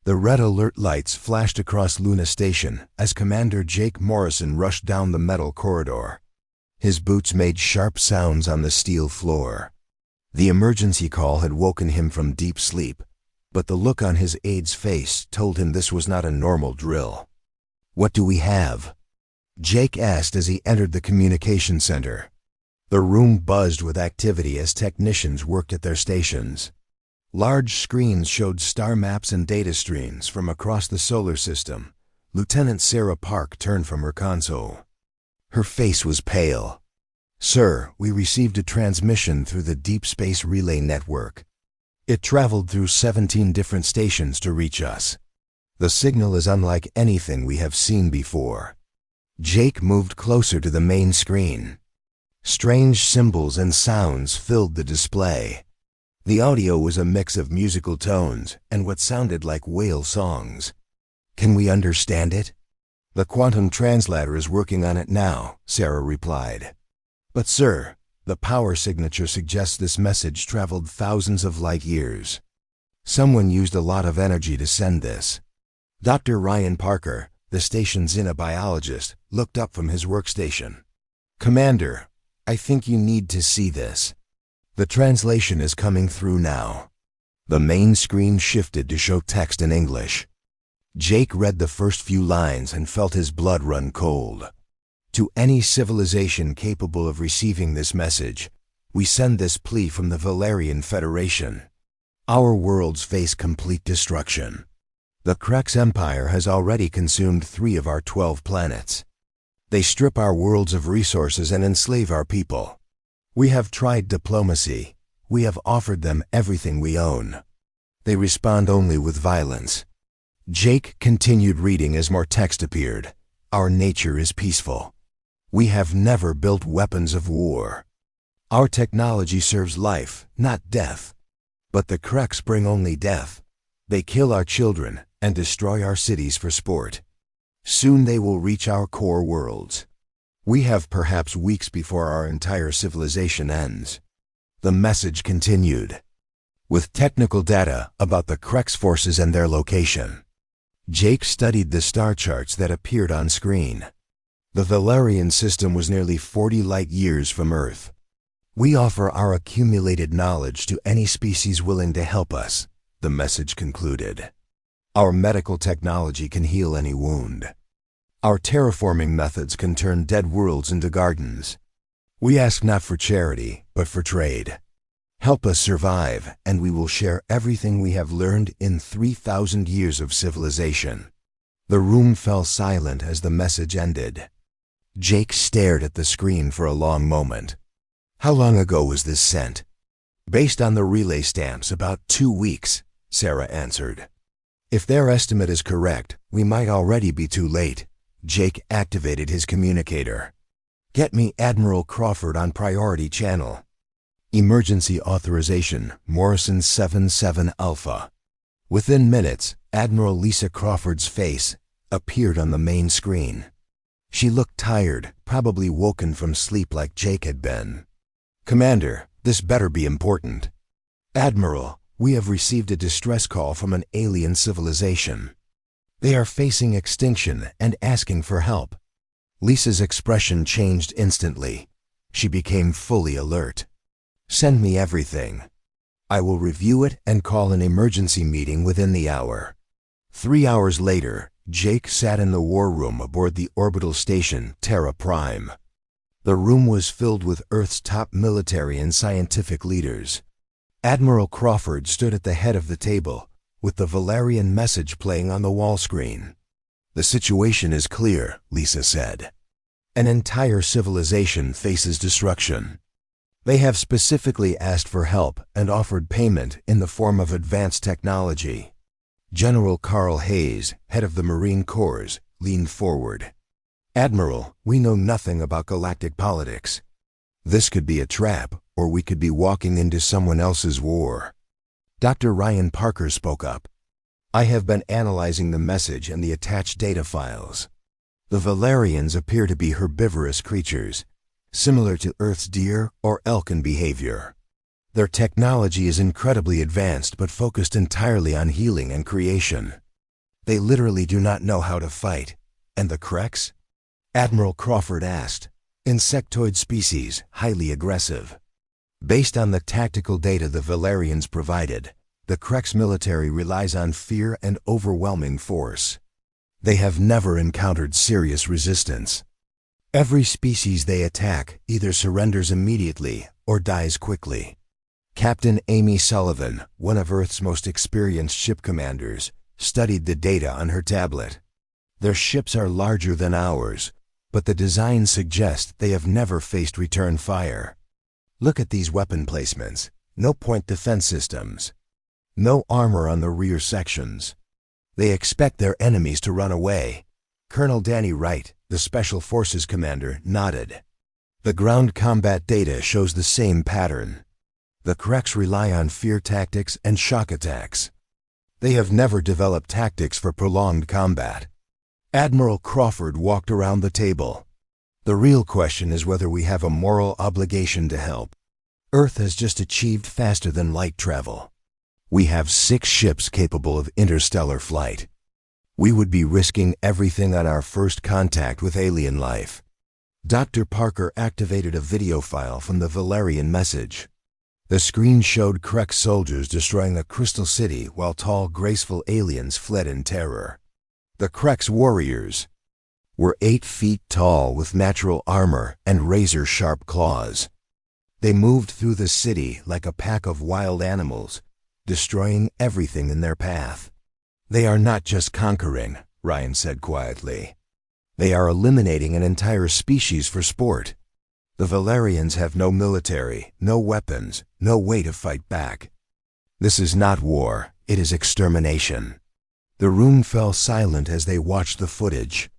The red alert lights flashed across Luna Station as Commander Jake Morrison rushed down the metal corridor. His boots made sharp sounds on the steel floor. The emergency call had woken him from deep sleep, but the look on his aide's face told him this was not a normal drill. "What do we have?" Jake asked as he entered the communication center. The room buzzed with activity as technicians worked at their stations. Large screens showed star maps and data streams from across the solar system. Lieutenant Sarah Park turned from her console. Her face was pale. "Sir, we received a transmission through the Deep Space Relay Network. It traveled through 17 different stations to reach us. The signal is unlike anything we have seen before." Jake moved closer to the main screen. Strange symbols and sounds filled the display. The audio was a mix of musical tones and what sounded like whale songs. "Can we understand it?" "The quantum translator is working on it now," Sarah replied. "But sir, the power signature suggests this message traveled thousands of light years. Someone used a lot of energy to send this." Dr. Ryan Parker, the station's xenobiologist, looked up from his workstation. "Commander, I think you need to see this. The translation is coming through now." The main screen shifted to show text in English. Jake read the first few lines and felt his blood run cold. "To any civilization capable of receiving this message, we send this plea from the Valerian Federation. Our worlds face complete destruction. The Krex Empire has already consumed 3 of our 12 planets. They strip our worlds of resources and enslave our people. We have tried diplomacy. We have offered them everything we own. They respond only with violence." Jake continued reading as more text appeared. "Our nature is peaceful. We have never built weapons of war. Our technology serves life, not death. But the Krex bring only death. They kill our children and destroy our cities for sport. Soon they will reach our core worlds. We have perhaps weeks before our entire civilization ends." The message continued, with technical data about the Krex forces and their location. Jake studied the star charts that appeared on screen. The Valerian system was nearly 40 light years from Earth. "We offer our accumulated knowledge to any species willing to help us," the message concluded. "Our medical technology can heal any wound. Our terraforming methods can turn dead worlds into gardens. We ask not for charity, but for trade. Help us survive, and we will share everything we have learned in 3,000 years of civilization." The room fell silent as the message ended. Jake stared at the screen for a long moment. "How long ago was this sent?" "Based on the relay stamps, about 2 weeks," Sarah answered. "If their estimate is correct, we might already be too late." Jake activated his communicator. "Get me Admiral Crawford on priority channel." "Emergency authorization, Morrison 77 Alpha." Within minutes, Admiral Lisa Crawford's face appeared on the main screen. She looked tired, probably woken from sleep like Jake had been. "Commander, this better be important." "Admiral, we have received a distress call from an alien civilization. They are facing extinction and asking for help." Lisa's expression changed instantly. She became fully alert. "Send me everything. I will review it and call an emergency meeting within the hour." 3 hours later, Jake sat in the war room aboard the orbital station Terra Prime. The room was filled with Earth's top military and scientific leaders. Admiral Crawford stood at the head of the table, with the Valerian message playing on the wall screen. "The situation is clear," Lisa said. "An entire civilization faces destruction. They have specifically asked for help and offered payment in the form of advanced technology." General Carl Hayes, head of the Marine Corps, leaned forward. "Admiral, we know nothing about galactic politics. This could be a trap, or we could be walking into someone else's war." Dr. Ryan Parker spoke up. "I have been analyzing the message and the attached data files. The Valerians appear to be herbivorous creatures, similar to Earth's deer or elk in behavior. Their technology is incredibly advanced but focused entirely on healing and creation. They literally do not know how to fight. And the Kreks? Admiral Crawford asked. Insectoid species, highly aggressive. Based on the tactical data the Valerians provided, the Kreks military relies on fear and overwhelming force. They have never encountered serious resistance. Every species they attack either surrenders immediately or dies quickly. Captain Amy Sullivan, one of Earth's most experienced ship commanders, studied the data on her tablet. Their ships are larger than ours, but the designs suggest they have never faced return fire. Look at these weapon placements. No point defense systems. No armor on the rear sections. They expect their enemies to run away. Colonel Danny Wright, the Special Forces commander, nodded. The ground combat data shows the same pattern. The Kreks rely on fear tactics and shock attacks. They have never developed tactics for prolonged combat. Admiral Crawford walked around the table. The real question is whether we have a moral obligation to help. Earth has just achieved faster than light travel. We have 6 ships capable of interstellar flight. We would be risking everything on our first contact with alien life. Dr. Parker activated a video file from the Valerian message. The screen showed Krek soldiers destroying a crystal city while tall, graceful aliens fled in terror. The Krek's warriors were 8 feet tall with natural armor and razor-sharp claws. They moved through the city like a pack of wild animals, destroying everything in their path. They are not just conquering, Ryan said quietly. They are eliminating an entire species for sport. The Valerians have no military, no weapons, no way to fight back. This is not war, it is extermination. The room fell silent as they watched the footage.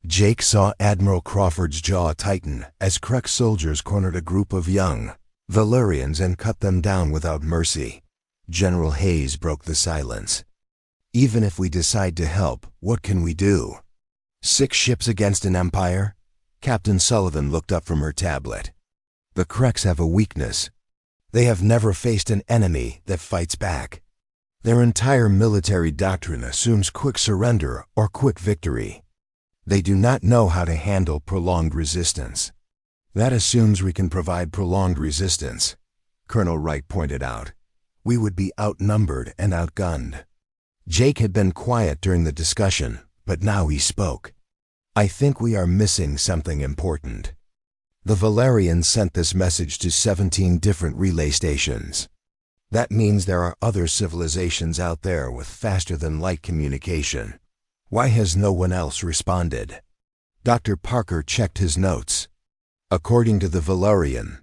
Jake saw Admiral Crawford's jaw tighten as Krek soldiers cornered a group of young Valerians and cut them down without mercy. General Hayes broke the silence. Even if we decide to help, what can we do? 6 ships against an empire? Captain Sullivan looked up from her tablet. The Kreks have a weakness. They have never faced an enemy that fights back. Their entire military doctrine assumes quick surrender or quick victory. They do not know how to handle prolonged resistance. That assumes we can provide prolonged resistance, Colonel Wright pointed out. We would be outnumbered and outgunned. Jake had been quiet during the discussion, but now he spoke. I think we are missing something important. The Valerians sent this message to 17 different relay stations. That means there are other civilizations out there with faster-than-light communication. Why has no one else responded? Dr. Parker checked his notes. According to the Valerian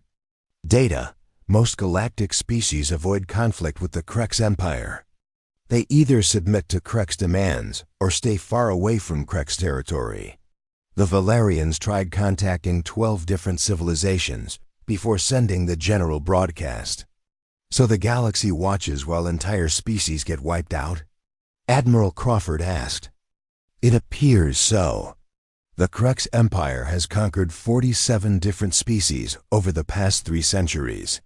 data, most galactic species avoid conflict with the Kreks Empire. They either submit to Kreks demands or stay far away from Kreks territory. The Valerians tried contacting 12 different civilizations before sending the general broadcast. So the galaxy watches while entire species get wiped out? Admiral Crawford asked. It appears so. The Kreks Empire has conquered 47 different species over the past 3 centuries.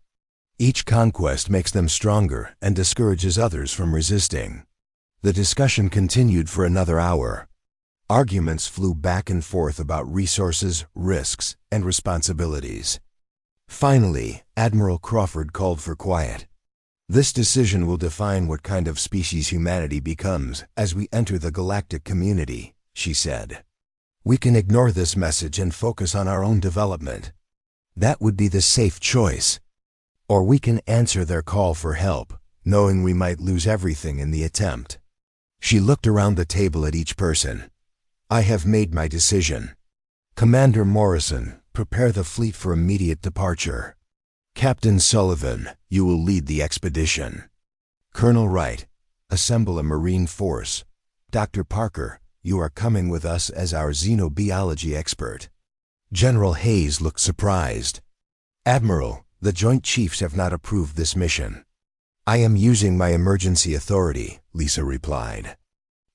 Each conquest makes them stronger and discourages others from resisting. The discussion continued for another hour. Arguments flew back and forth about resources, risks, and responsibilities. Finally, Admiral Crawford called for quiet. This decision will define what kind of species humanity becomes as we enter the galactic community, she said. We can ignore this message and focus on our own development. That would be the safe choice. Or we can answer their call for help, knowing we might lose everything in the attempt. She looked around the table at each person. I have made my decision. Commander Morrison, prepare the fleet for immediate departure. Captain Sullivan, you will lead the expedition. Colonel Wright, assemble a Marine force. Dr. Parker, you are coming with us as our xenobiology expert. General Hayes looked surprised. Admiral, the Joint Chiefs have not approved this mission. I am using my emergency authority, Lisa replied.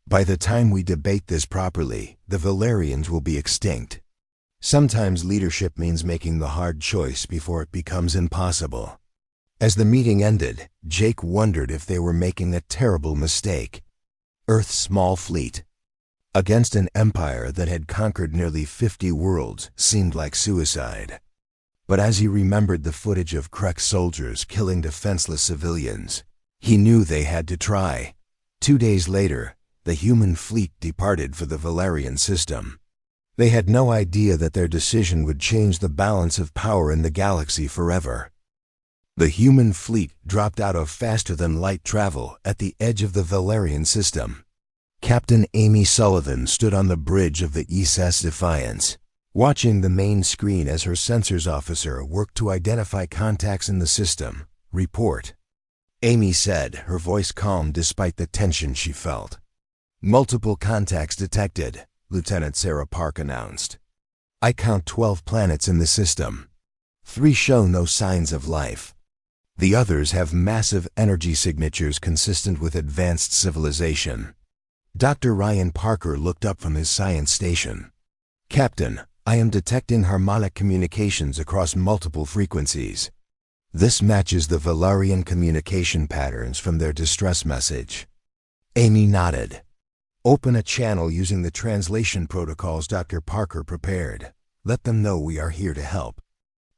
By the time we debate this properly, the Valerians will be extinct. Sometimes leadership means making the hard choice before it becomes impossible. As the meeting ended, Jake wondered if they were making a terrible mistake. Earth's small fleet, against an empire that had conquered nearly 50 worlds, seemed like suicide. But as he remembered the footage of Krek's soldiers killing defenseless civilians, he knew they had to try. 2 days later, the human fleet departed for the Valerian system. They had no idea that their decision would change the balance of power in the galaxy forever. The human fleet dropped out of faster-than-light travel at the edge of the Valerian system. Captain Amy Sullivan stood on the bridge of the SS Defiance, watching the main screen as her sensors officer worked to identify contacts in the system. "Report," Amy said, her voice calm despite the tension she felt. "Multiple contacts detected," Lieutenant Sarah Park announced. "I count 12 planets in the system. 3 show no signs of life. The others have massive energy signatures consistent with advanced civilization." Dr. Ryan Parker looked up from his science station. "Captain, I am detecting harmonic communications across multiple frequencies. This matches the Valerian communication patterns from their distress message." Amy nodded. "Open a channel using the translation protocols Dr. Parker prepared. Let them know we are here to help."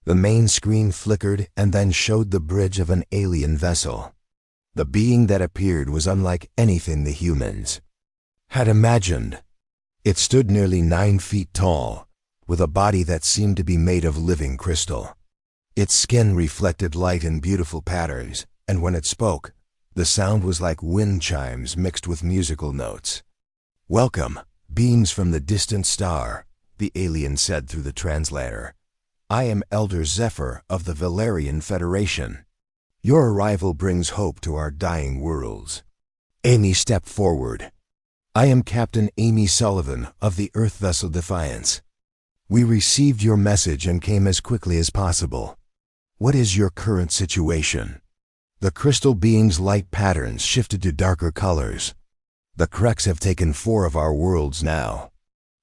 The main screen flickered and then showed the bridge of an alien vessel. The being that appeared was unlike anything the humans had imagined. It stood nearly 9 feet tall, with a body that seemed to be made of living crystal. Its skin reflected light in beautiful patterns, and when it spoke, the sound was like wind chimes mixed with musical notes. "Welcome, beings from the distant star," the alien said through the translator. "I am Elder Zephyr of the Valerian Federation. Your arrival brings hope to our dying worlds." Amy stepped forward. "I am Captain Amy Sullivan of the Earth vessel Defiance. We received your message and came as quickly as possible. What is your current situation?" The crystal being's light patterns shifted to darker colors. "The Kreks have taken 4 of our worlds now.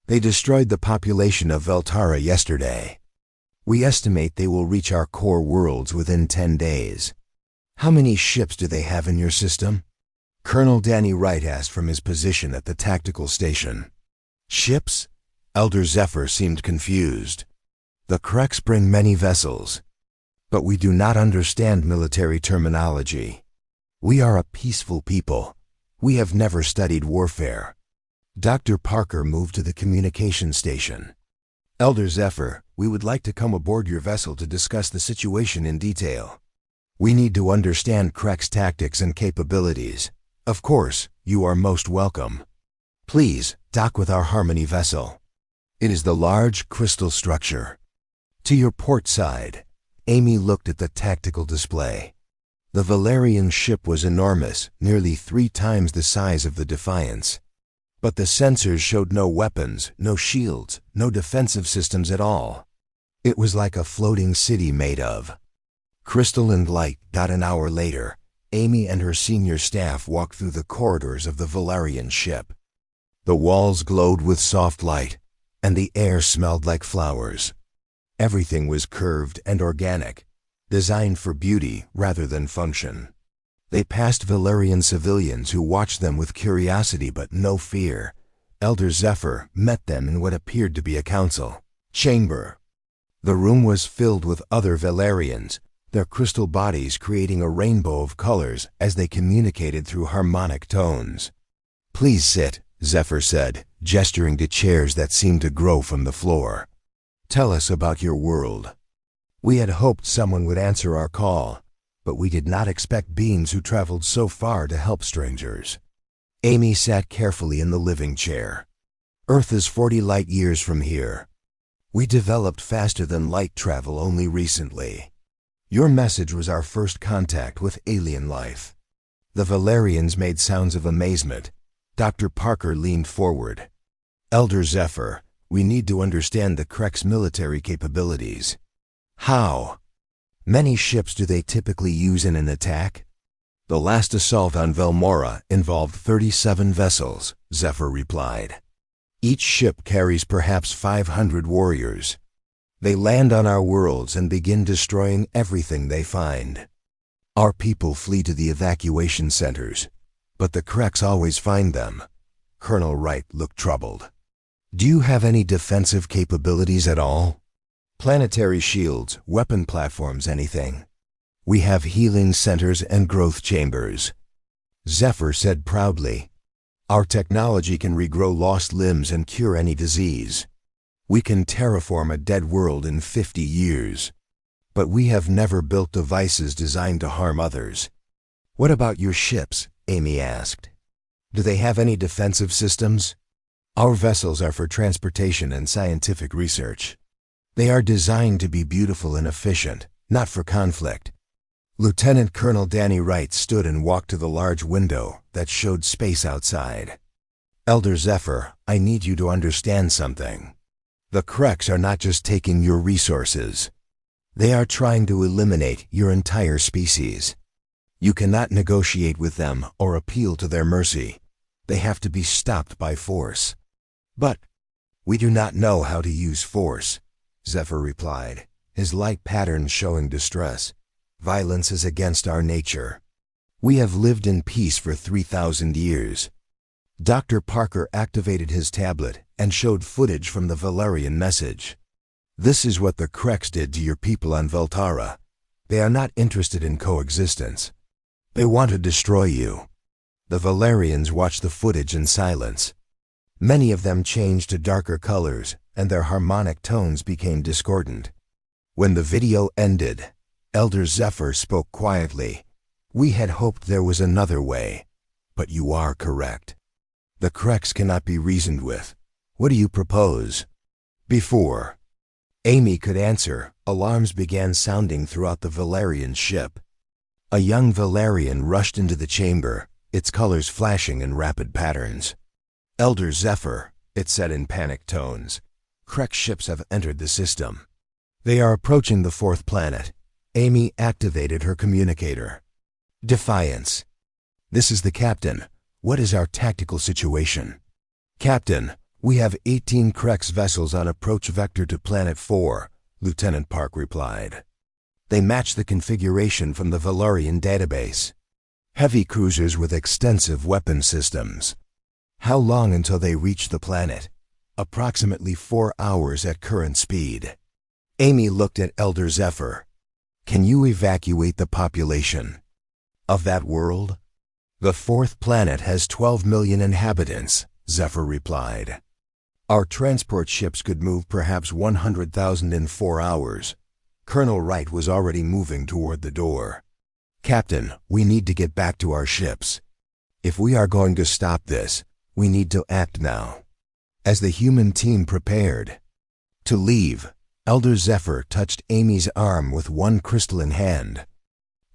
They destroyed the population of Veltara yesterday. We estimate they will reach our core worlds within 10 days. How many ships do they have in your system?" Colonel Danny Wright asked from his position at the tactical station. "Ships?" Elder Zephyr seemed confused. "The Kreks bring many vessels, but we do not understand military terminology. We are a peaceful people. We have never studied warfare." Dr. Parker moved to the communication station. "Elder Zephyr, we would like to come aboard your vessel to discuss the situation in detail. We need to understand Krek's tactics and capabilities. Of course, you are most welcome. Please, dock with our Harmony vessel. It is the large crystal structure. To your port side." Amy looked at the tactical display. The Valerian ship was enormous, nearly 3 times the size of the Defiance. But the sensors showed no weapons, no shields, no defensive systems at all. It was like a floating city made of crystal and light. An hour later, Amy and her senior staff walked through the corridors of the Valerian ship. The walls glowed with soft light, and the air smelled like flowers. Everything was curved and organic, designed for beauty rather than function. They passed Valerian civilians who watched them with curiosity but no fear. Elder Zephyr met them in what appeared to be a council chamber. The room was filled with other Valerians, their crystal bodies creating a rainbow of colors as they communicated through harmonic tones. "Please sit," Zephyr said, gesturing to chairs that seemed to grow from the floor. "Tell us about your world. We had hoped someone would answer our call, but we did not expect beings who traveled so far to help strangers." Amy sat carefully in the living chair. "Earth is 40 light years from here. We developed faster than light travel only recently. Your message was our first contact with alien life." The Valerians made sounds of amazement. Dr. Parker leaned forward. "Elder Zephyr, we need to understand the Krek's military capabilities." "How many ships do they typically use in an attack?" "The last assault on Velmora involved 37 vessels," Zephyr replied. "Each ship carries perhaps 500 warriors. They land on our worlds and begin destroying everything they find. Our people flee to the evacuation centers, But the Kreks always find them. Colonel Wright looked troubled. Do you have any defensive capabilities at all? Planetary shields, weapon platforms, anything? We have healing centers and growth chambers. Zephyr said proudly. Our technology can regrow lost limbs and cure any disease. We can terraform a dead world in 50 years. But we have never built devices designed to harm others. What about your ships? Amy asked. Do they have any defensive systems? Our vessels are for transportation and scientific research. They are designed to be beautiful and efficient, not for conflict. Lieutenant Colonel Danny Wright stood and walked to the large window that showed space outside. Elder Zephyr, I need you to understand something. The Kreks are not just taking your resources. They are trying to eliminate your entire species. You cannot negotiate with them or appeal to their mercy. They have to be stopped by force. But we do not know how to use force, Zephyr replied, his light pattern showing distress. Violence is against our nature. We have lived in peace for 3,000 years. Dr. Parker activated his tablet and showed footage from the Valerian message. This is what the Kreks did to your people on Veltara. They are not interested in coexistence. They want to destroy you. The Valerians watched the footage in silence. Many of them changed to darker colors, and their harmonic tones became discordant. When the video ended, Elder Zephyr spoke quietly. We had hoped there was another way, but you are correct. The Kreks cannot be reasoned with. What do you propose? Before Amy could answer, alarms began sounding throughout the Valerian ship. A young Valerian rushed into the chamber, its colors flashing in rapid patterns. Elder Zephyr, it said in panicked tones. Krek ships have entered the system. They are approaching the fourth planet. Amy activated her communicator. Defiance. This is the captain. What is our tactical situation? Captain, we have 18 Kreks vessels on approach vector to Planet 4, Lieutenant Park replied. They match the configuration from the Valerian database. Heavy cruisers with extensive weapon systems. How long until they reach the planet? Approximately 4 hours at current speed. Amy looked at Elder Zephyr. Can you evacuate the population of that world? The fourth planet has 12 million inhabitants, Zephyr replied. Our transport ships could move perhaps 100,000 in 4 hours. Colonel Wright was already moving toward the door. Captain, we need to get back to our ships. If we are going to stop this, we need to act now. As the human team prepared to leave, Elder Zephyr touched Amy's arm with one crystalline hand.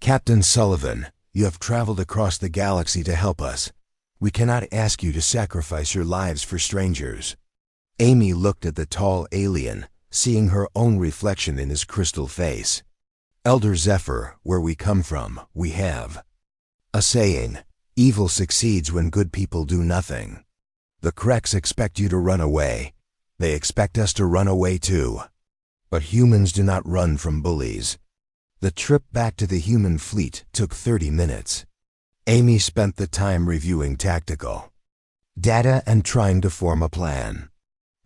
Captain Sullivan, you have traveled across the galaxy to help us. We cannot ask you to sacrifice your lives for strangers. Amy looked at the tall alien, seeing her own reflection in his crystal face. Elder Zephyr, where we come from, we have a saying, evil succeeds when good people do nothing. The Kreks expect you to run away. They expect us to run away too. But humans do not run from bullies. The trip back to the human fleet took 30 minutes. Amy spent the time reviewing tactical data and trying to form a plan.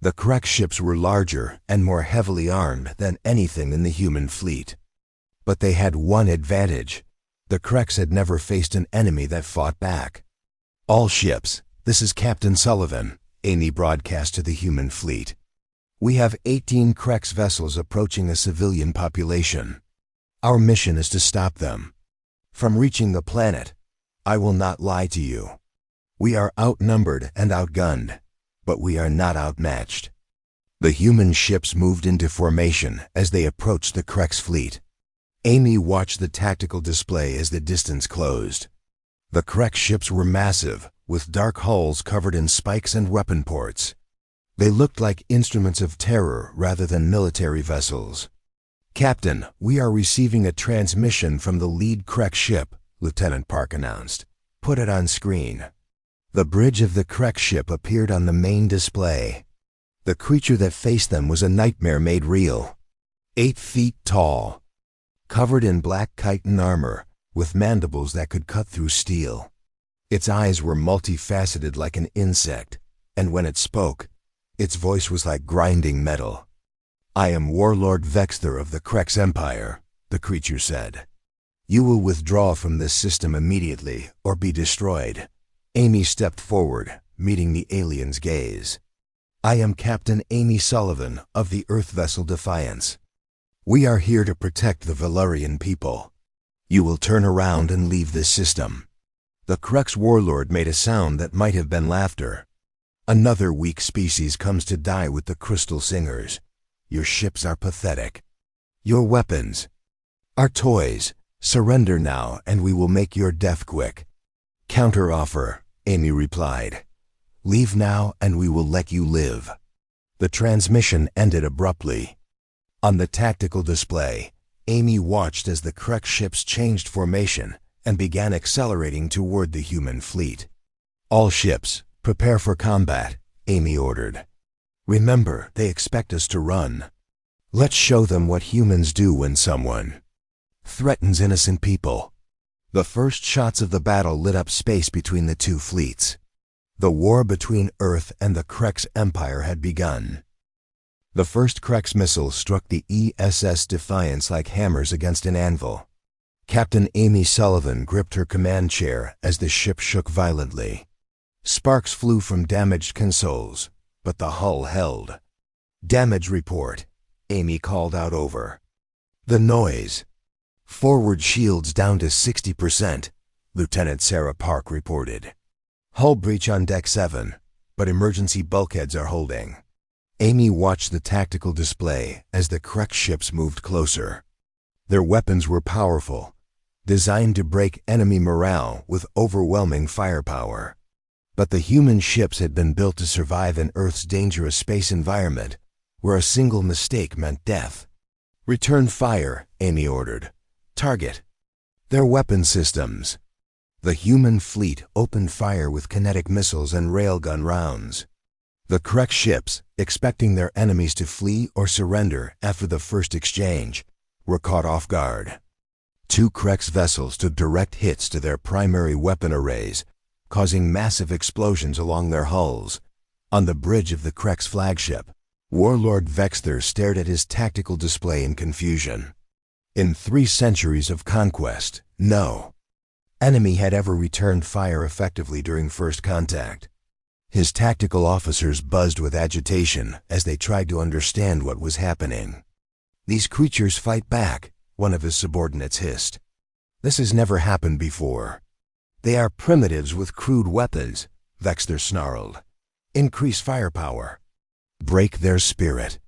The Krek ships were larger and more heavily armed than anything in the human fleet. But they had one advantage. The Kreks had never faced an enemy that fought back. All ships, this is Captain Sullivan, Amy broadcast to the human fleet. We have 18 Kreks vessels approaching a civilian population. Our mission is to stop them from reaching the planet. I will not lie to you. We are outnumbered and outgunned, but we are not outmatched. The human ships moved into formation as they approached the Kreks fleet. Amy watched the tactical display as the distance closed. The Krek ships were massive, with dark hulls covered in spikes and weapon ports. They looked like instruments of terror rather than military vessels. Captain, we are receiving a transmission from the lead Krek ship, Lieutenant Park announced. Put it on screen. The bridge of the Krek ship appeared on the main display. The creature that faced them was a nightmare made real. 8 feet tall, covered in black chitin armor, with mandibles that could cut through steel. Its eyes were multifaceted like an insect, and when it spoke, its voice was like grinding metal. "I am Warlord Vexther of the Krex Empire," the creature said. "You will withdraw from this system immediately or be destroyed." Amy stepped forward, meeting the alien's gaze. "I am Captain Amy Sullivan of the Earth vessel Defiance. We are here to protect the Valerian people. You will turn around and leave this system." The Krex warlord made a sound that might have been laughter. "Another weak species comes to die with the Crystal Singers. Your ships are pathetic. Your weapons are toys. Surrender now and we will make your death quick." "Counteroffer," Amy replied. "Leave now and we will let you live." The transmission ended abruptly. On the tactical display, Amy watched as the Krex ships changed formation and began accelerating toward the human fleet. "All ships, prepare for combat," Amy ordered. "Remember, they expect us to run. Let's show them what humans do when someone threatens innocent people." The first shots of the battle lit up space between the two fleets. The war between Earth and the Krex Empire had begun. The first Krex missiles struck the ESS Defiance like hammers against an anvil. Captain Amy Sullivan gripped her command chair as the ship shook violently. Sparks flew from damaged consoles, but the hull held. "Damage report," Amy called out over the noise. "Forward shields down to 60%, Lieutenant Sarah Park reported. "Hull breach on Deck 7, but emergency bulkheads are holding." Amy watched the tactical display as the Krex ships moved closer. Their weapons were powerful, designed to break enemy morale with overwhelming firepower. But the human ships had been built to survive in Earth's dangerous space environment, where a single mistake meant death. "Return fire," Amy ordered. "Target their weapon systems." The human fleet opened fire with kinetic missiles and railgun rounds. The Krex ships, expecting their enemies to flee or surrender after the first exchange, were caught off guard. Two Krex vessels took direct hits to their primary weapon arrays, causing massive explosions along their hulls. On the bridge of the Krex flagship, Warlord Vexther stared at his tactical display in confusion. In 3 centuries of conquest, no enemy had ever returned fire effectively during first contact. His tactical officers buzzed with agitation as they tried to understand what was happening. "These creatures fight back," one of his subordinates hissed. "This has never happened before." "They are primitives with crude weapons," Vexther snarled. "Increase firepower. Break their spirit."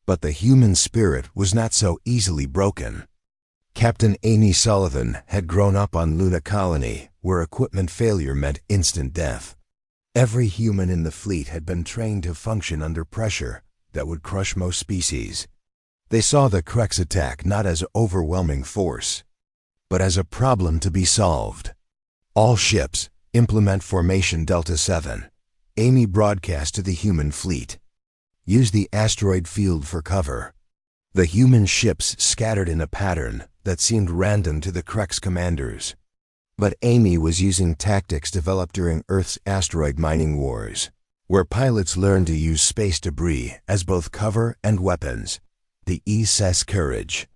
But the human spirit was not so easily broken. Captain Amy Sullivan had grown up on Luna Colony, where equipment failure meant instant death. Every human in the fleet had been trained to function under pressure that would crush most species. They saw the Krex attack not as overwhelming force, but as a problem to be solved. "All ships, implement formation Delta 7, Amy broadcast to the human fleet. Use the asteroid field for cover." The human ships scattered in a pattern that seemed random to the Krex commanders. But Amy was using tactics developed during Earth's asteroid mining wars, where pilots learned to use space debris as both cover and weapons. The ESS Courage,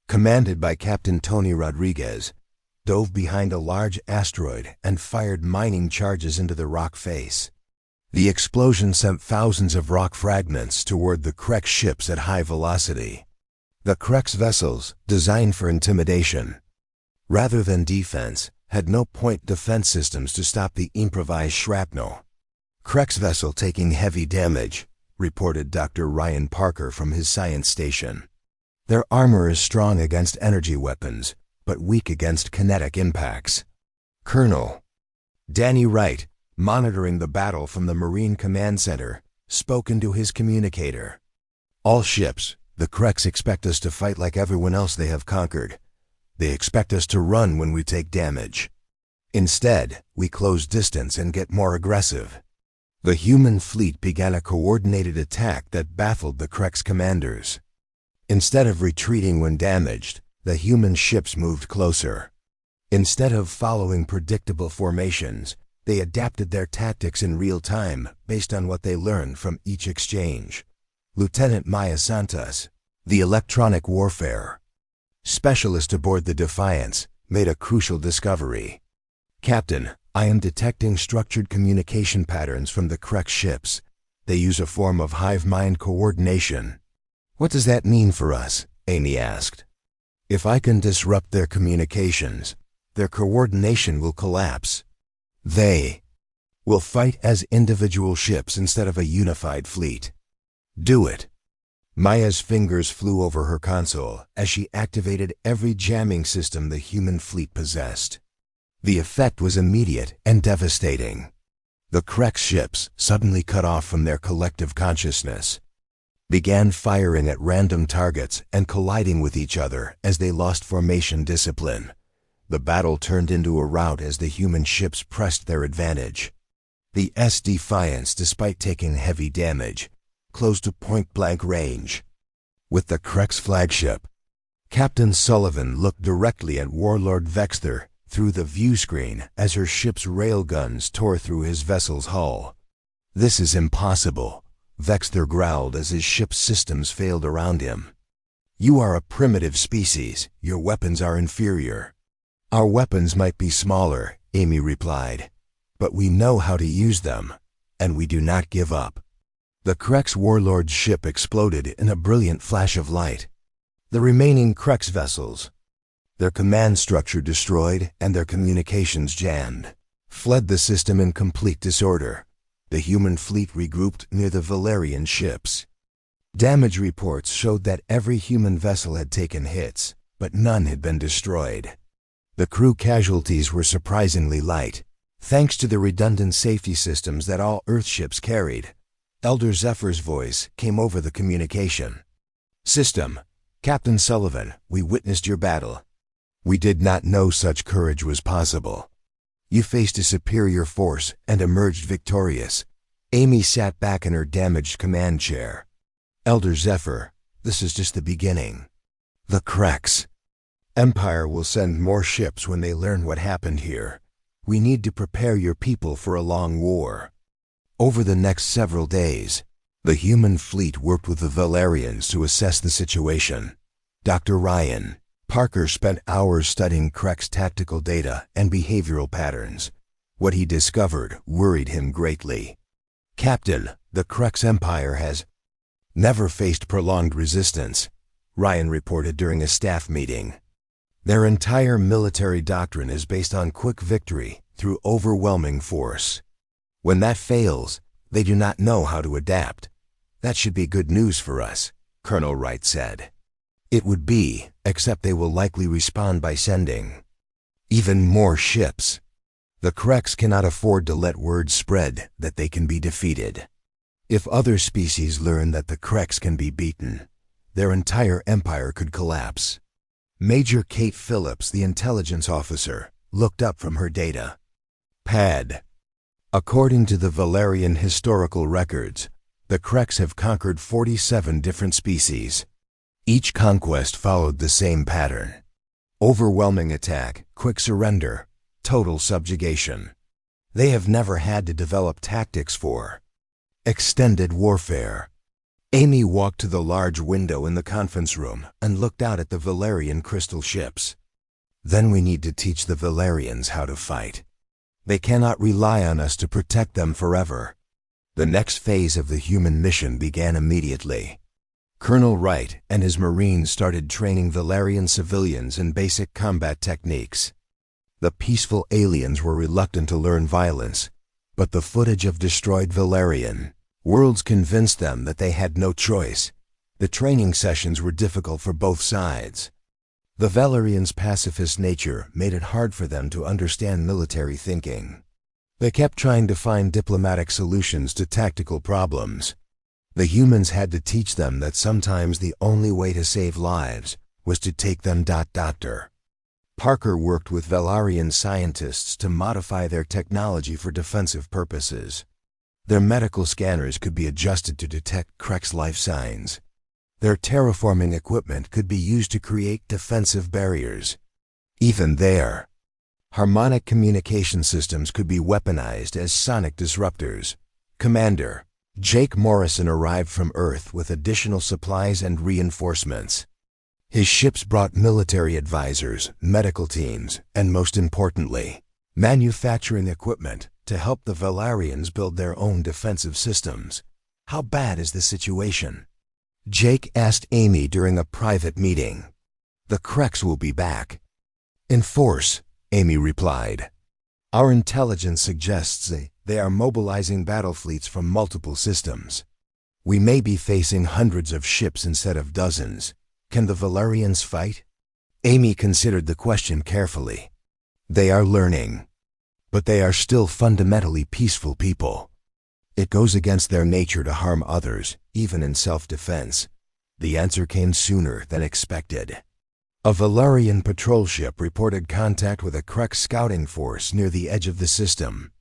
commanded by Captain Tony Rodriguez, dove behind a large asteroid and fired mining charges into the rock face. The explosion sent thousands of rock fragments toward the Krex ships at high velocity. The Krex vessels, designed for intimidation rather than defense, had no point defense systems to stop the improvised shrapnel. "Krex vessel taking heavy damage," reported Dr. Ryan Parker from his science station. "Their armor is strong against energy weapons, but weak against kinetic impacts." Colonel Danny Wright, monitoring the battle from the Marine Command Center, spoke into his communicator. "All ships, the Krex expect us to fight like everyone else they have conquered. They expect us to run when we take damage. Instead, we close distance and get more aggressive." The human fleet began a coordinated attack that baffled the Krex commanders. Instead of retreating when damaged, the human ships moved closer. Instead of following predictable formations, They adapted their tactics in real time based on what they learned from each exchange. Lieutenant Maya Santos, the electronic warfare specialist aboard the Defiance, made a crucial discovery. "Captain, I am detecting structured communication patterns from the Krex ships. They use a form of hive mind coordination." "What does that mean for us?" Amy asked. "If I can disrupt their communications, their coordination will collapse. They will fight as individual ships instead of a unified fleet." "Do it." Maya's fingers flew over her console as she activated every jamming system the human fleet possessed. The effect was immediate and devastating. The Krex ships, suddenly cut off from their collective consciousness, began firing at random targets and colliding with each other as they lost formation discipline. The battle turned into a rout as the human ships pressed their advantage. The Defiance, despite taking heavy damage, closed to point-blank range. With the Krex flagship, Captain Sullivan looked directly at Warlord Vexter through the view screen as her ship's railguns tore through his vessel's hull. "This is impossible," Vexter growled as his ship's systems failed around him. "You are a primitive species. Your weapons are inferior." "Our weapons might be smaller," Amy replied, "but we know how to use them, and we do not give up." The Krex warlord's ship exploded in a brilliant flash of light. The remaining Krex vessels, their command structure destroyed and their communications jammed, fled the system in complete disorder. The human fleet regrouped near the Valerian ships. Damage reports showed that every human vessel had taken hits, but none had been destroyed. The crew casualties were surprisingly light, thanks to the redundant safety systems that all Earthships carried. Elder Zephyr's voice came over the communication. "System, Captain Sullivan, we witnessed your battle. We did not know such courage was possible. You faced a superior force and emerged victorious." Amy sat back in her damaged command chair. "Elder Zephyr, this is just the beginning. The Krex Empire will send more ships when they learn what happened here. We need to prepare your people for a long war." Over the next several days, the human fleet worked with the Valerians to assess the situation. Dr. Ryan Parker spent hours studying Krex tactical data and behavioral patterns. What he discovered worried him greatly. "Captain, the Krex Empire has never faced prolonged resistance," Ryan reported during a staff meeting. "Their entire military doctrine is based on quick victory through overwhelming force. When that fails, they do not know how to adapt." "That should be good news for us," Colonel Wright said. "It would be, except they will likely respond by sending even more ships. The Krex cannot afford to let word spread that they can be defeated. If other species learn that the Krex can be beaten, their entire empire could collapse." Major Kate Phillips, the intelligence officer, looked up from her data pad. "According to the Valerian historical records, the Krex have conquered 47 different species. Each conquest followed the same pattern: overwhelming attack, quick surrender, total subjugation. They have never had to develop tactics for extended warfare." Amy walked to the large window in the conference room and looked out at the Valerian crystal ships. "Then we need to teach the Valerians how to fight. They cannot rely on us to protect them forever." The next phase of the human mission began immediately. Colonel Wright and his Marines started training Valerian civilians in basic combat techniques. The peaceful aliens were reluctant to learn violence, but the footage of destroyed Valerian worlds convinced them that they had no choice. The training sessions were difficult for both sides. The Valerians' pacifist nature made it hard for them to understand military thinking. They kept trying to find diplomatic solutions to tactical problems. The humans had to teach them that sometimes the only way to save lives was to take them. Dr. Parker worked with Valerian scientists to modify their technology for defensive purposes. Their medical scanners could be adjusted to detect Krex life signs. Their terraforming equipment could be used to create defensive barriers. Even there, Harmonic communication systems could be weaponized as sonic disruptors. Commander Jake Morrison arrived from Earth with additional supplies and reinforcements. His ships brought military advisors, medical teams, and most importantly, manufacturing equipment to help the Valarians build their own defensive systems. How bad is the situation? Jake asked Amy during a private meeting. The Kreks will be back. In force, Amy replied. Our intelligence suggests they are mobilizing battle fleets from multiple systems. We may be facing hundreds of ships instead of dozens. Can the Valarians fight? Amy considered the question carefully. They are learning, but they are still fundamentally peaceful people. It goes against their nature to harm others, even in self-defense. The answer came sooner than expected. A Valarian patrol ship reported contact with a Krek scouting force near the edge of the system.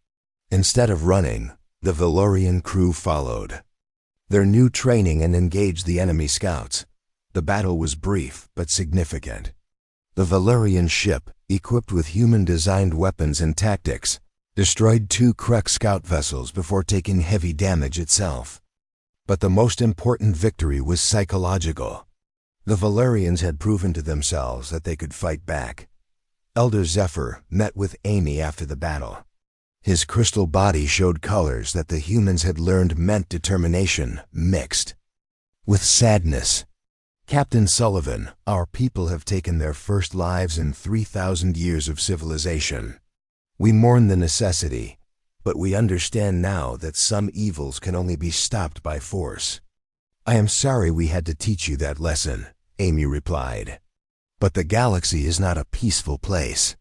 Instead of running, the Valarian crew followed. Their new training and engaged the enemy scouts. The battle was brief but significant. The Valarian ship, equipped with human-designed weapons and tactics, destroyed 2 Krek scout vessels before taking heavy damage itself. But the most important victory was psychological. The Valarians had proven to themselves that they could fight back. Elder Zephyr met with Amy after the battle. His crystal body showed colors that the humans had learned meant determination mixed with sadness. Captain Sullivan, our people have taken their first lives in 3,000 years of civilization. We mourn the necessity, but we understand now that some evils can only be stopped by force. I am sorry we had to teach you that lesson, Amy replied. But the galaxy is not a peaceful place.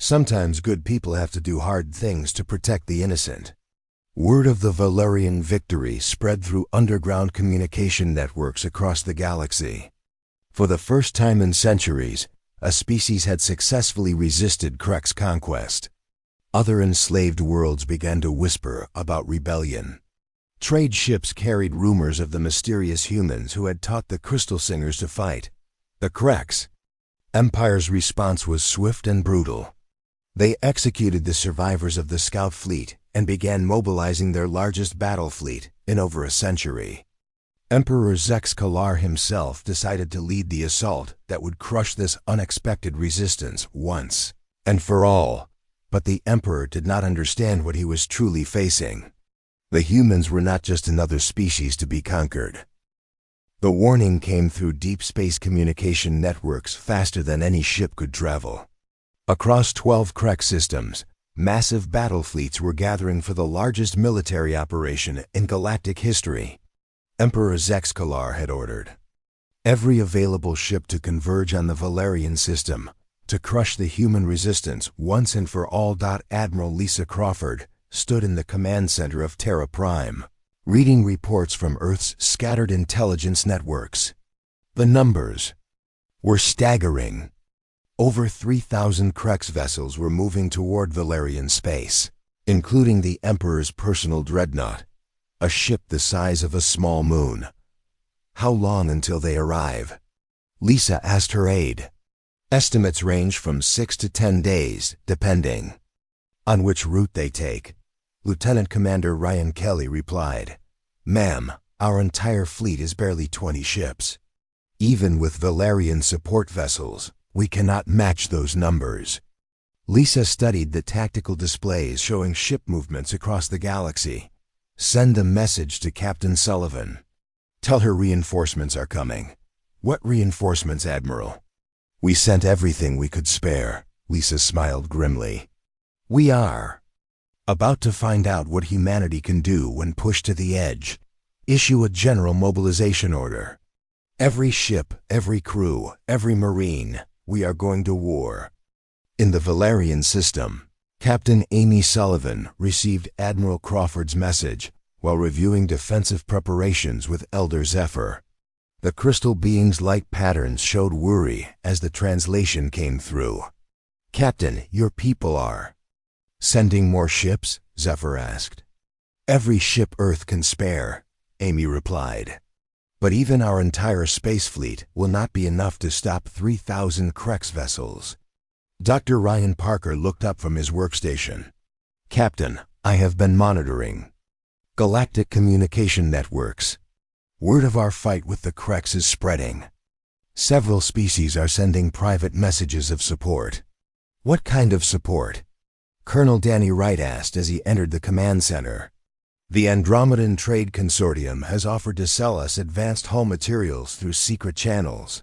Sometimes good people have to do hard things to protect the innocent. Word of the Valarian victory spread through underground communication networks across the galaxy. For the first time in centuries, a species had successfully resisted Krek's conquest. Other enslaved worlds began to whisper about rebellion. Trade ships carried rumors of the mysterious humans who had taught the Crystal Singers to fight. The Kreks. Empire's response was swift and brutal. They executed the survivors of the scout fleet and began mobilizing their largest battle fleet in over a century. Emperor Zex Kalar himself decided to lead the assault that would crush this unexpected resistance once and for all. But the Emperor did not understand what he was truly facing. The humans were not just another species to be conquered. The warning came through deep space communication networks faster than any ship could travel. Across 12 Krek systems, massive battle fleets were gathering for the largest military operation in galactic history. Emperor Zex Kalar had ordered every available ship to converge on the Valarian system to crush the human resistance once and for all. Admiral Lisa Crawford stood in the command center of Terra Prime, reading reports from Earth's scattered intelligence networks. The numbers were staggering. Over 3,000 Kreks vessels were moving toward Valarian space, including the Emperor's personal dreadnought, a ship the size of a small moon. How long until they arrive? Lisa asked her aide. Estimates range from 6 to 10 days, depending on which route they take. Lieutenant Commander Ryan Kelly replied, "Ma'am, our entire fleet is barely 20 ships. Even with Valarian support vessels, we cannot match those numbers." Lisa studied the tactical displays showing ship movements across the galaxy. "Send a message to Captain Sullivan. Tell her reinforcements are coming." "What reinforcements, Admiral?" "We sent everything we could spare," Lisa smiled grimly. "We are about to find out what humanity can do when pushed to the edge. Issue a general mobilization order. Every ship, every crew, every Marine, we are going to war." In the Valarian system, Captain Amy Sullivan received Admiral Crawford's message while reviewing defensive preparations with Elder Zephyr. The crystal being's light patterns showed worry as the translation came through. "Captain, your people are sending more ships?" Zephyr asked. "Every ship Earth can spare," Amy replied. "But even our entire space fleet will not be enough to stop 3,000 Kreks vessels." Dr. Ryan Parker looked up from his workstation. Captain, I have been monitoring. Galactic communication networks. Word of our fight with the Krex is spreading. Several species are sending private messages of support. What kind of support? Colonel Danny Wright asked as he entered the command center. The Andromedan Trade Consortium has offered to sell us advanced hull materials through secret channels.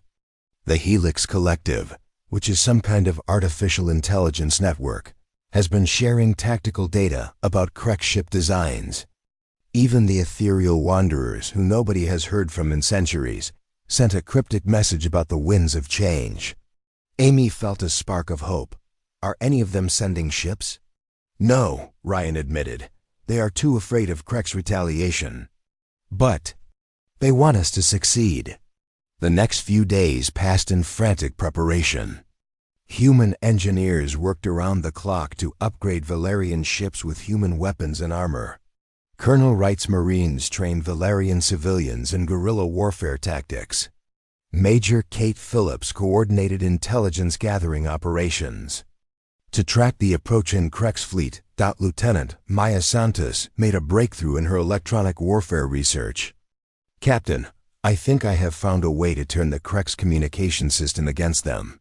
The Helix Collective, which is some kind of artificial intelligence network, has been sharing tactical data about Krex ship designs. Even the ethereal wanderers, who nobody has heard from in centuries, sent a cryptic message about the winds of change. Amy felt a spark of hope. Are any of them sending ships? No, Ryan admitted. They are too afraid of Krex retaliation. But they want us to succeed. The next few days passed in frantic preparation. Human engineers worked around the clock to upgrade Valerian ships with human weapons and armor. Colonel Wright's Marines trained Valerian civilians in guerrilla warfare tactics. Major Kate Phillips coordinated intelligence gathering operations. To track the approaching Krex fleet, Lieutenant Maya Santos made a breakthrough in her electronic warfare research. Captain, I think I have found a way to turn the Krex communication system against them.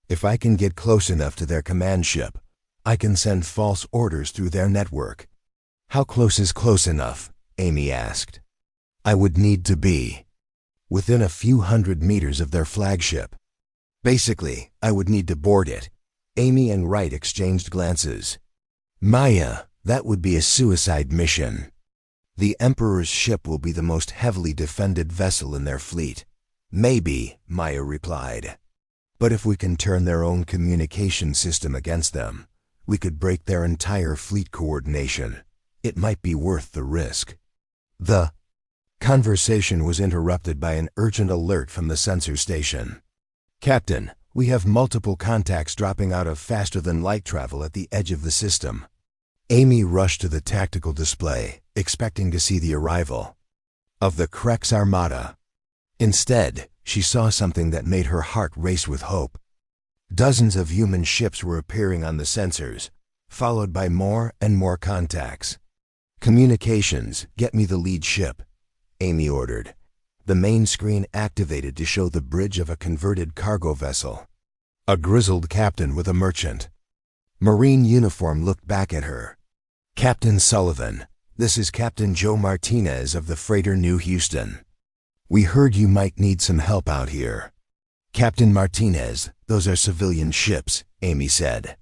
If I can get close enough to their command ship, I can send false orders through their network. How close is close enough? Amy asked. I would need to be within a few hundred meters of their flagship. Basically, I would need to board it. Amy and Wright exchanged glances. Maya, that would be a suicide mission. The Emperor's ship will be the most heavily defended vessel in their fleet. Maybe, Maya replied. But if we can turn their own communication system against them, we could break their entire fleet coordination. It might be worth the risk. The conversation was interrupted by an urgent alert from the sensor station. Captain, we have multiple contacts dropping out of faster-than-light travel at the edge of the system. Amy rushed to the tactical display, expecting to see the arrival of the Krex Armada. Instead, she saw something that made her heart race with hope. Dozens of human ships were appearing on the sensors, followed by more and more contacts. Communications, get me the lead ship, Amy ordered. The main screen activated to show the bridge of a converted cargo vessel. A grizzled captain with a merchant Marine uniform looked back at her. Captain Sullivan, this is Captain Joe Martinez of the freighter New Houston. We heard you might need some help out here. Captain Martinez, those are civilian ships, Amy said.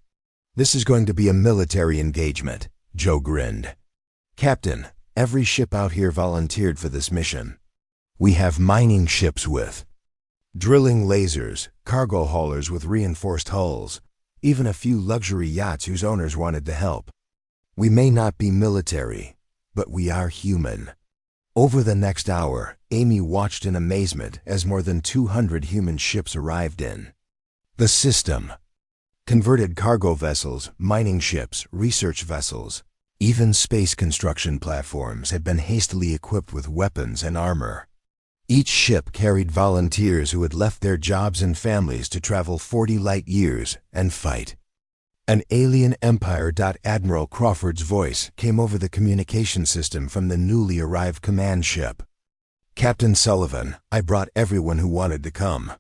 This is going to be a military engagement, Joe grinned. Captain, every ship out here volunteered for this mission. We have mining ships with drilling lasers, cargo haulers with reinforced hulls, even a few luxury yachts whose owners wanted to help. We may not be military, but we are human. Over the next hour, Amy watched in amazement as more than 200 human ships arrived in the system. Converted cargo vessels, mining ships, research vessels, even space construction platforms had been hastily equipped with weapons and armor. Each ship carried volunteers who had left their jobs and families to travel 40 light years and fight. An alien empire. Admiral Crawford's voice came over the communication system from the newly arrived command ship. Captain Sullivan, I brought everyone who wanted to come.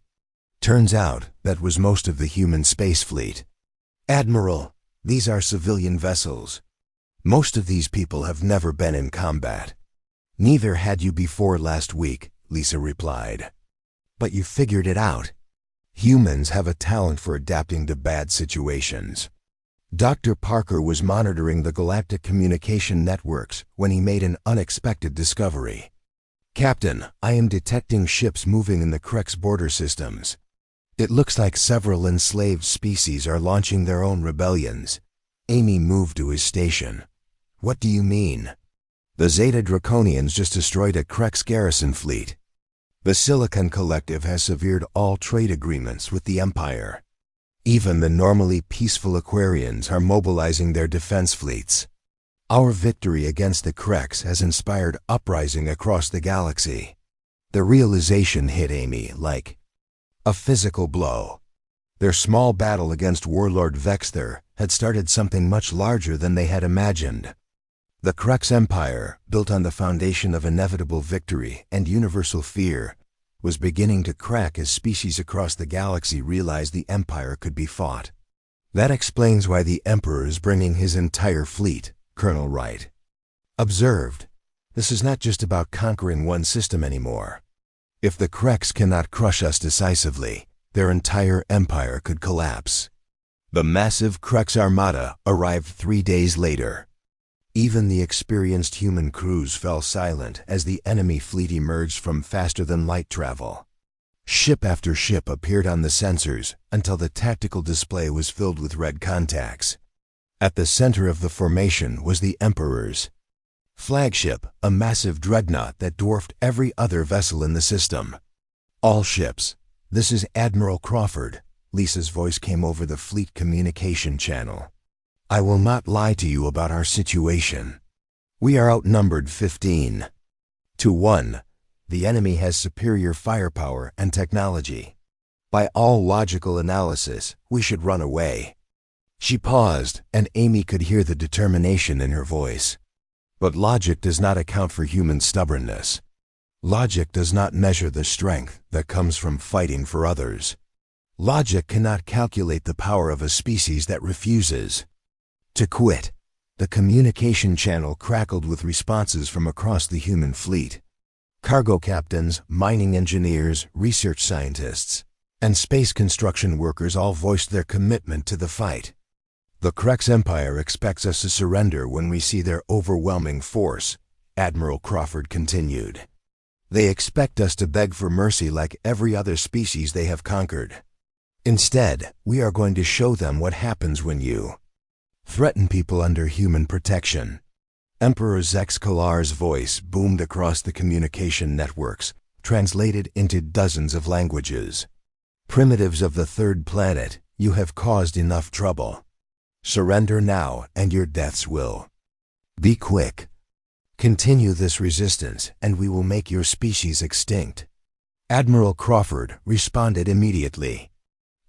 Turns out that was most of the human space fleet. Admiral, these are civilian vessels. Most of these people have never been in combat. Neither had you before last week, Lisa replied. But you figured it out. Humans have a talent for adapting to bad situations. Dr. Parker was monitoring the galactic communication networks when he made an unexpected discovery. Captain, I am detecting ships moving in the Krex border systems. It looks like several enslaved species are launching their own rebellions. Amy moved to his station. What do you mean? The Zeta Draconians just destroyed a Krex garrison fleet. The Silicon Collective has severed all trade agreements with the Empire. Even the normally peaceful Aquarians are mobilizing their defense fleets. Our victory against the Krex has inspired uprising across the galaxy. The realization hit Amy like a physical blow. Their small battle against Warlord Vexther had started something much larger than they had imagined. The Crux Empire, built on the foundation of inevitable victory and universal fear, was beginning to crack as species across the galaxy realized the Empire could be fought. That explains why the Emperor is bringing his entire fleet, Colonel Wright observed. This is not just about conquering one system anymore. If the Crux cannot crush us decisively, their entire empire could collapse. The massive Crux Armada arrived 3 days later. Even the experienced human crews fell silent as the enemy fleet emerged from faster-than-light travel. Ship after ship appeared on the sensors until the tactical display was filled with red contacts. At the center of the formation was the Emperor's flagship, a massive dreadnought that dwarfed every other vessel in the system. All ships, this is Admiral Crawford, Lisa's voice came over the fleet communication channel. I will not lie to you about our situation. We are outnumbered 15 to 1. The enemy has superior firepower and technology. By all logical analysis, we should run away. She paused, and Amy could hear the determination in her voice. But logic does not account for human stubbornness. Logic does not measure the strength that comes from fighting for others. Logic cannot calculate the power of a species that refuses to quit. The communication channel crackled with responses from across the human fleet. Cargo captains, mining engineers, research scientists, and space construction workers all voiced their commitment to the fight. The Crux Empire expects us to surrender when we see their overwhelming force, Admiral Crawford continued. They expect us to beg for mercy like every other species they have conquered. Instead, we are going to show them what happens when you threaten people under human protection. Emperor Zex Kalar's voice boomed across the communication networks, translated into dozens of languages. Primitives of the third planet, you have caused enough trouble. Surrender now, and your deaths will be quick. Continue this resistance, and we will make your species extinct. Admiral Crawford responded immediately.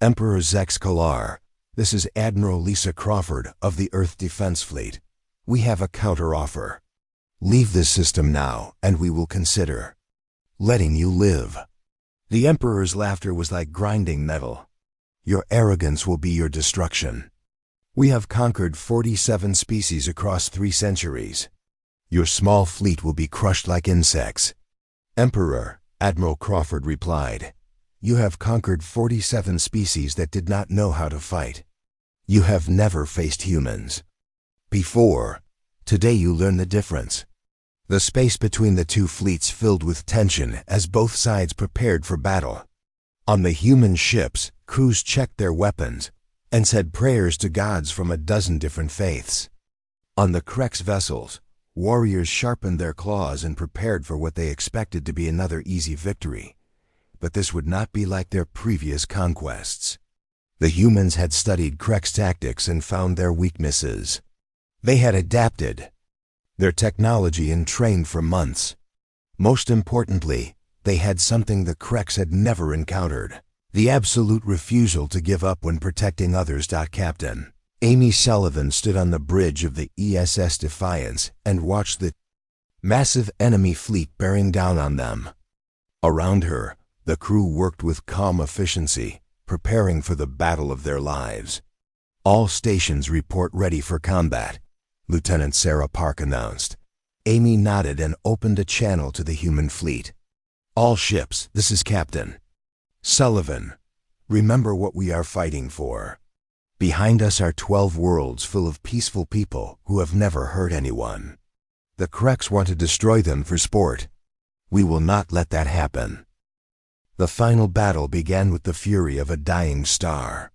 Emperor Zex Kalar, this is Admiral Lisa Crawford of the Earth Defense Fleet. We have a counter-offer. Leave this system now, and we will consider letting you live. The Emperor's laughter was like grinding metal. Your arrogance will be your destruction. We have conquered 47 species across 3 centuries. Your small fleet will be crushed like insects. Emperor, Admiral Crawford replied, you have conquered 47 species that did not know how to fight. You have never faced humans before. Today you learn the difference. The space between the two fleets filled with tension as both sides prepared for battle. On the human ships, crews checked their weapons and said prayers to gods from a dozen different faiths. On the Crux vessels, warriors sharpened their claws and prepared for what they expected to be another easy victory. But this would not be like their previous conquests. The humans had studied Crux tactics and found their weaknesses. They had adapted their technology and trained for months. Most importantly, they had something the Crux had never encountered: the absolute refusal to give up when protecting others. Captain Amy Sullivan stood on the bridge of the ESS Defiance and watched the massive enemy fleet bearing down on them. Around her, the crew worked with calm efficiency, preparing for the battle of their lives. All stations report ready for combat, Lieutenant Sarah Park announced. Amy nodded and opened a channel to the human fleet. All ships, this is Captain Sullivan. Remember what we are fighting for. Behind us are 12 worlds full of peaceful people who have never hurt anyone. The Crux want to destroy them for sport. We will not let that happen. The final battle began with the fury of a dying star.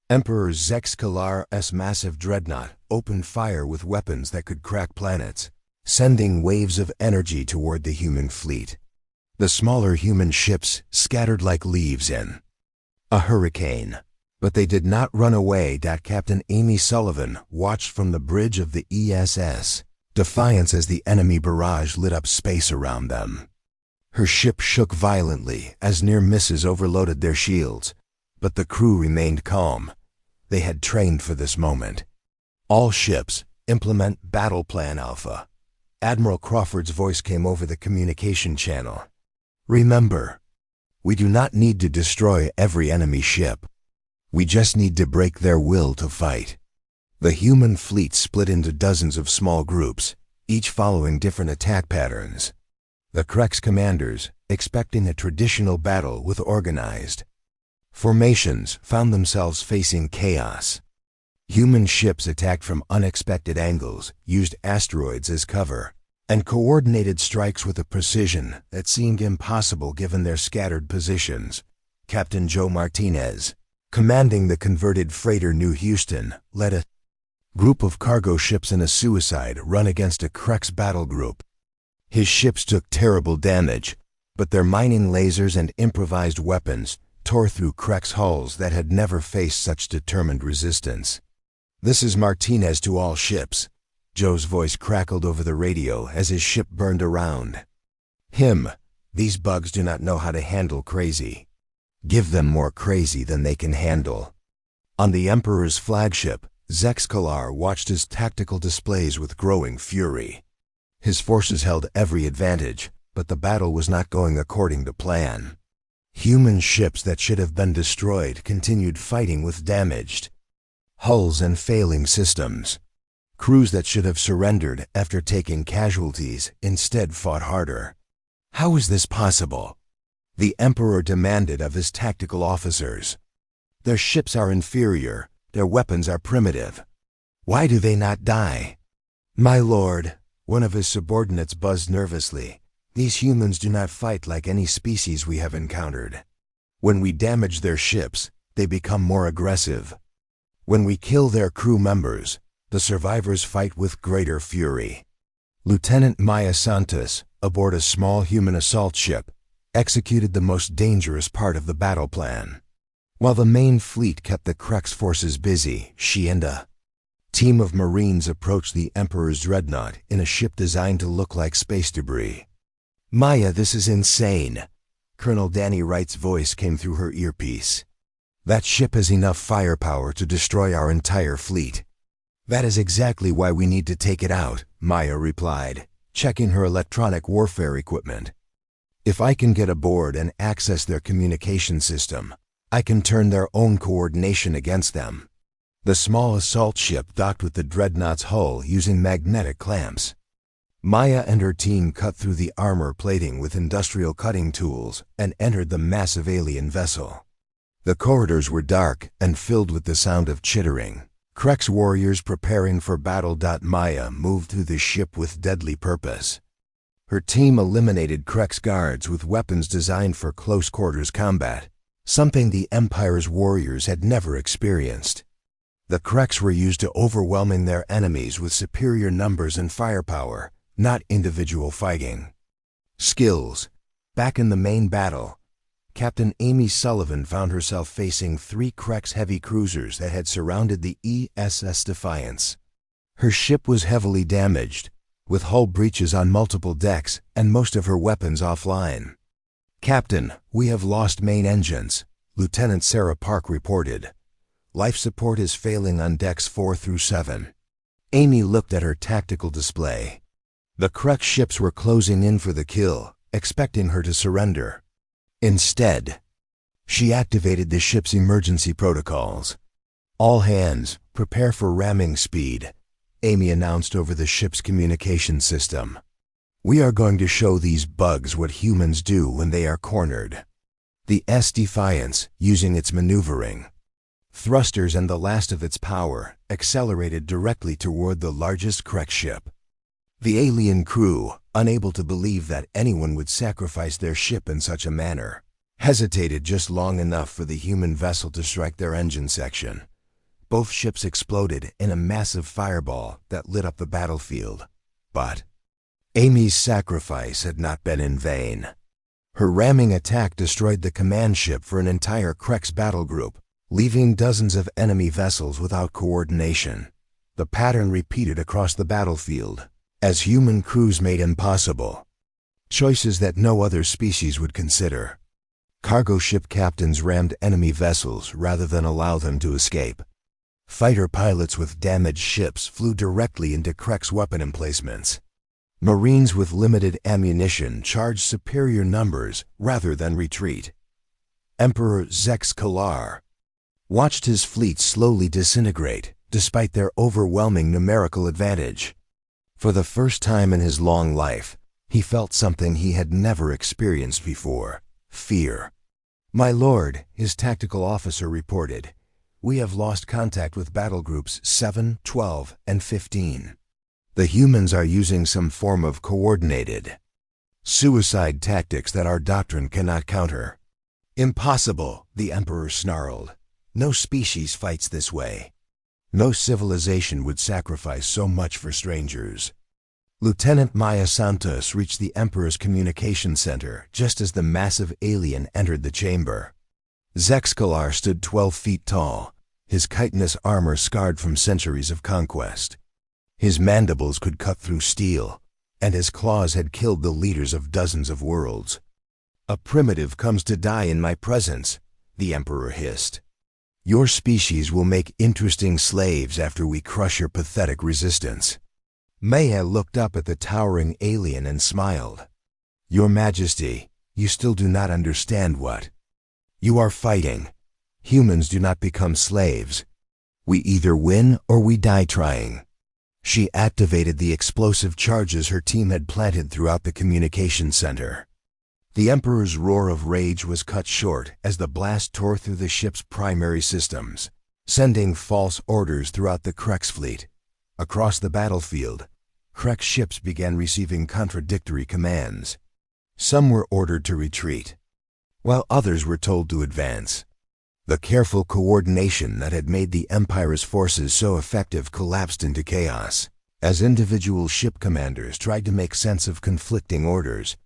Emperor Zex Kalar's massive dreadnought opened fire with weapons that could crack planets, sending waves of energy toward the human fleet. The smaller human ships scattered like leaves in a hurricane. But they did not run away. Captain Amy Sullivan watched from the bridge of the ESS Defiance as the enemy barrage lit up space around them. Her ship shook violently as near misses overloaded their shields, But the crew remained calm. They had trained for this moment. All ships, implement Battle Plan Alpha. Admiral Crawford's voice came over the communication channel. Remember, we do not need to destroy every enemy ship. We just need to break their will to fight. The human fleet split into dozens of small groups, each following different attack patterns. The Krex commanders, expecting a traditional battle with organized formations, found themselves facing chaos. Human ships attacked from unexpected angles, used asteroids as cover, and coordinated strikes with a precision that seemed impossible given their scattered positions. Captain Joe Martinez, commanding the converted freighter New Houston, led a group of cargo ships in a suicide run against a Krex battle group. His ships took terrible damage, but their mining lasers and improvised weapons tore through Krex hulls that had never faced such determined resistance. "This is Martinez to all ships." Joe's voice crackled over the radio as his ship burned around. These bugs do not know how to handle crazy. Give them more crazy than they can handle." On the Emperor's flagship, Zex Kalar watched his tactical displays with growing fury. His forces held every advantage, but the battle was not going according to plan. Human ships that should have been destroyed continued fighting with damaged hulls and failing systems. Crews that should have surrendered after taking casualties instead fought harder. How is this possible? The Emperor demanded of his tactical officers. Their ships are inferior, their weapons are primitive. Why do they not die? "My lord," one of his subordinates buzzed nervously, "these humans do not fight like any species we have encountered. When we damage their ships, they become more aggressive. When we kill their crew members, the survivors fight with greater fury." Lieutenant Maya Santos, aboard a small human assault ship, executed the most dangerous part of the battle plan. While the main fleet kept the Krex forces busy, she and a team of Marines approached the Emperor's dreadnought in a ship designed to look like space debris. "Maya, this is insane." Colonel Danny Wright's voice came through her earpiece. "That ship has enough firepower to destroy our entire fleet." "That is exactly why we need to take it out," Maya replied, checking her electronic warfare equipment. "If I can get aboard and access their communication system, I can turn their own coordination against them." The small assault ship docked with the dreadnought's hull using magnetic clamps. Maya and her team cut through the armor plating with industrial cutting tools and entered the massive alien vessel. The corridors were dark and filled with the sound of chittering. Krex warriors preparing for battle. Maya moved through the ship with deadly purpose. Her team eliminated Krex guards with weapons designed for close-quarters combat, something the Empire's warriors had never experienced. The Krex were used to overwhelming their enemies with superior numbers and firepower, not individual fighting skills. Back in the main battle, Captain Amy Sullivan found herself facing 3 Krex heavy cruisers that had surrounded the ESS Defiance. Her ship was heavily damaged, with hull breaches on multiple decks and most of her weapons offline. "Captain, we have lost main engines," Lieutenant Sarah Park reported. "Life support is failing on decks 4 through 7. Amy looked at her tactical display. The Krex ships were closing in for the kill, expecting her to surrender. Instead, she activated the ship's emergency protocols. "All hands, prepare for ramming speed," Amy announced over the ship's communication system. "We are going to show these bugs what humans do when they are cornered." The Defiance, using its maneuvering thrusters and the last of its power, accelerated directly toward the largest Krex ship. The alien crew, unable to believe that anyone would sacrifice their ship in such a manner, hesitated just long enough for the human vessel to strike their engine section. Both ships exploded in a massive fireball that lit up the battlefield. But Amy's sacrifice had not been in vain. Her ramming attack destroyed the command ship for an entire Krex battle group, leaving dozens of enemy vessels without coordination. The pattern repeated across the battlefield, as human crews made impossible choices that no other species would consider. Cargo ship captains rammed enemy vessels rather than allow them to escape. Fighter pilots with damaged ships flew directly into Krek's weapon emplacements. Marines with limited ammunition charged superior numbers rather than retreat. Emperor Zex Kalar watched his fleet slowly disintegrate despite their overwhelming numerical advantage. For the first time in his long life, he felt something he had never experienced before: fear. "My lord," his tactical officer reported, "we have lost contact with battle groups 7, 12, and 15. The humans are using some form of coordinated suicide tactics that our doctrine cannot counter." "Impossible," the Emperor snarled. "No species fights this way. No civilization would sacrifice so much for strangers." Lieutenant Maya Santos reached the Emperor's communication center just as the massive alien entered the chamber. Zexkalar stood 12 feet tall, his chitinous armor scarred from centuries of conquest. His mandibles could cut through steel, and his claws had killed the leaders of dozens of worlds. "A primitive comes to die in my presence," the Emperor hissed. "Your species will make interesting slaves after we crush your pathetic resistance." Maya looked up at the towering alien and smiled. "Your Majesty, you still do not understand what you are fighting. Humans do not become slaves. We either win or we die trying." She activated the explosive charges her team had planted throughout the communication center. The Emperor's roar of rage was cut short as the blast tore through the ship's primary systems, sending false orders throughout the Krek's fleet. Across the battlefield, Krek's ships began receiving contradictory commands. Some were ordered to retreat, while others were told to advance. The careful coordination that had made the Empire's forces so effective collapsed into chaos. As individual ship commanders tried to make sense of conflicting orders,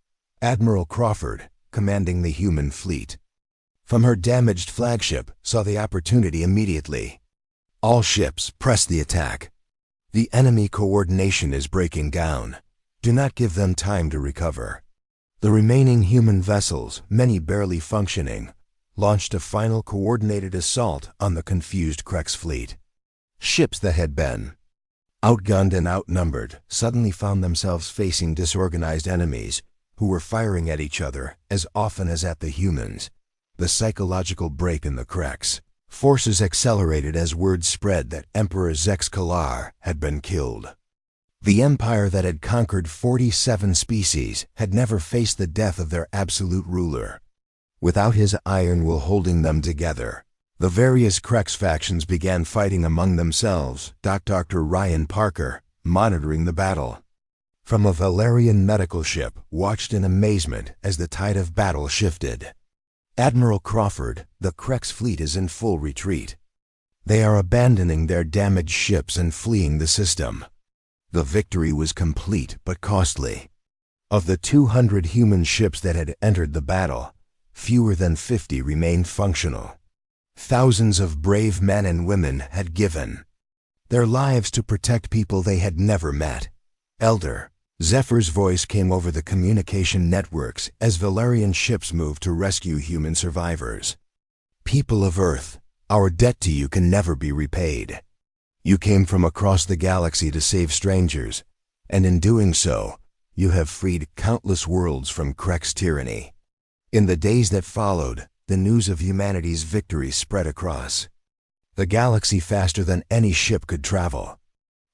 Admiral Crawford, commanding the human fleet, from her damaged flagship, saw the opportunity immediately. "All ships, press the attack. The enemy coordination is breaking down. Do not give them time to recover." The remaining human vessels, many barely functioning, launched a final coordinated assault on the confused Krek's fleet. Ships that had been outgunned and outnumbered suddenly found themselves facing disorganized enemies who were firing at each other as often as at the humans. The psychological break in the Kreks forces accelerated as word spread that Emperor Zexkalar had been killed. The empire that had conquered 47 species had never faced the death of their absolute ruler. Without his iron will holding them together, the various Kreks factions began fighting among themselves. Dr. Ryan Parker, monitoring the battle from a Valerian medical ship, watched in amazement as the tide of battle shifted. "Admiral Crawford, the Krek's fleet is in full retreat. They are abandoning their damaged ships and fleeing the system." The victory was complete but costly. Of the 200 human ships that had entered the battle, fewer than 50 remained functional. Thousands of brave men and women had given their lives to protect people they had never met. Elder Zephyr's voice came over the communication networks as Valerian ships moved to rescue human survivors. "People of Earth, our debt to you can never be repaid. You came from across the galaxy to save strangers, and in doing so, you have freed countless worlds from Krek's tyranny." In the days that followed, the news of humanity's victory spread across the galaxy faster than any ship could travel.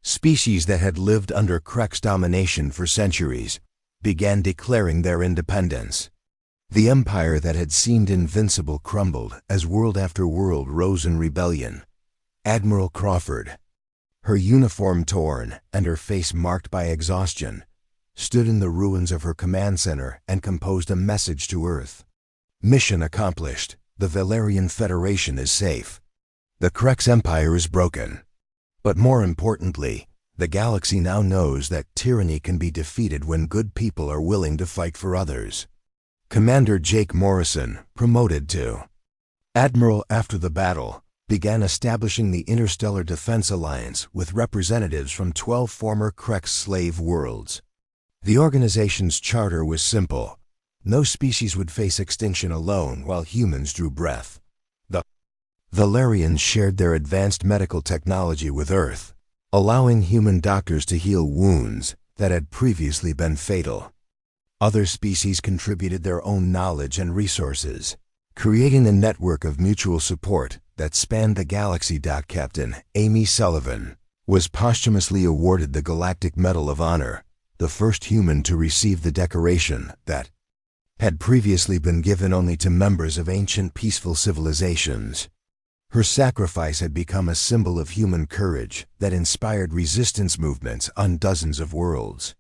Species that had lived under Krek's domination for centuries began declaring their independence. The empire that had seemed invincible crumbled as world after world rose in rebellion. Admiral Crawford, her uniform torn and her face marked by exhaustion, stood in the ruins of her command center and composed a message to Earth. "Mission accomplished. The Valerian Federation is safe. The Krek's empire is broken. But more importantly, the galaxy now knows that tyranny can be defeated when good people are willing to fight for others." Commander Jake Morrison, promoted to Admiral after the battle, began establishing the Interstellar Defense Alliance with representatives from 12 former Krek slave worlds. The organization's charter was simple: No species would face extinction alone while humans drew breath. The Valerians shared their advanced medical technology with Earth, allowing human doctors to heal wounds that had previously been fatal. Other species contributed their own knowledge and resources, creating a network of mutual support that spanned the galaxy. Captain Amy Sullivan was posthumously awarded the Galactic Medal of Honor, the first human to receive the decoration that had previously been given only to members of ancient peaceful civilizations. Her sacrifice had become a symbol of human courage that inspired resistance movements on dozens of worlds.